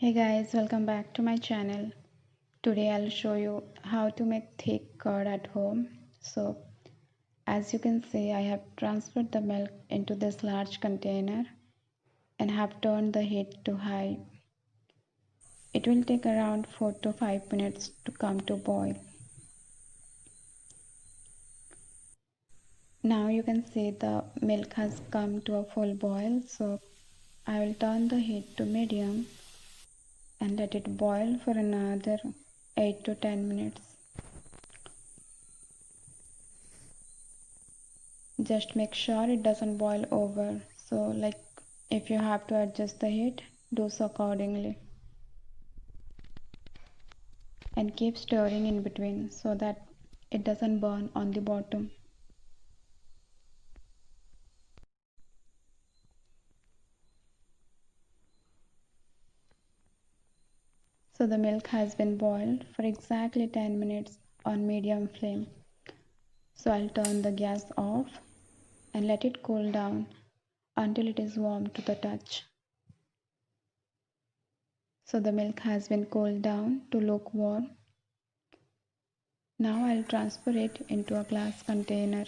Hey guys, welcome back to my channel. Today I'll show you how to make thick curd at home. So as you can see, I have transferred the milk into this large container and have turned the heat to high. It will take around 4 to 5 minutes to come to boil. Now you can see the milk has come to a full boil, so I will turn the heat to medium and let it boil for another 8 to 10 minutes. Just make sure it doesn't boil over. So like if you have to adjust the heat, do so accordingly. And keep stirring in between so that it doesn't burn on the bottom. So the milk has been boiled for exactly 10 minutes on medium flame. So I'll turn the gas off and let it cool down until it is warm to the touch. So the milk has been cooled down to lukewarm. Now I'll transfer it into a glass container.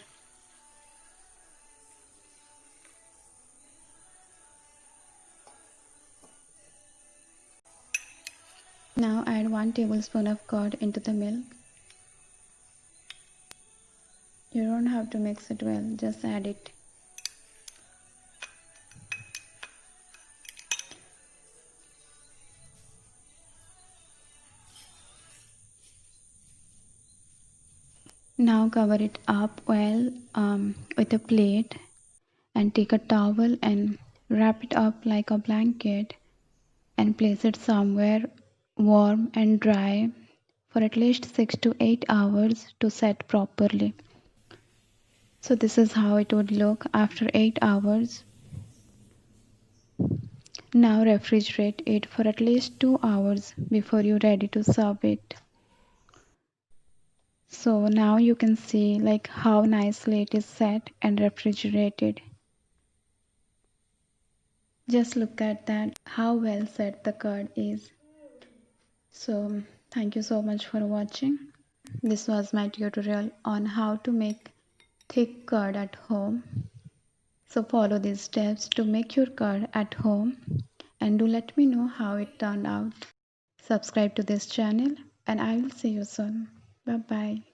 Now add 1 tablespoon of curd into the milk. You don't have to mix it well, just add it. Now cover it up well with a plate and take a towel and wrap it up like a blanket and place it somewhere warm and dry for at least 6 to 8 hours to set properly. So this is how it would look after 8 hours. Now refrigerate it for at least 2 hours before you're ready to serve it. So now you can see like how nicely it is set and refrigerated. Just look at that, how well set the curd is. So thank you so much for watching. This was my tutorial on how to make thick curd at home. So follow these steps to make your curd at home and do let me know how it turned out. Subscribe to this channel and I will see you soon. Bye bye.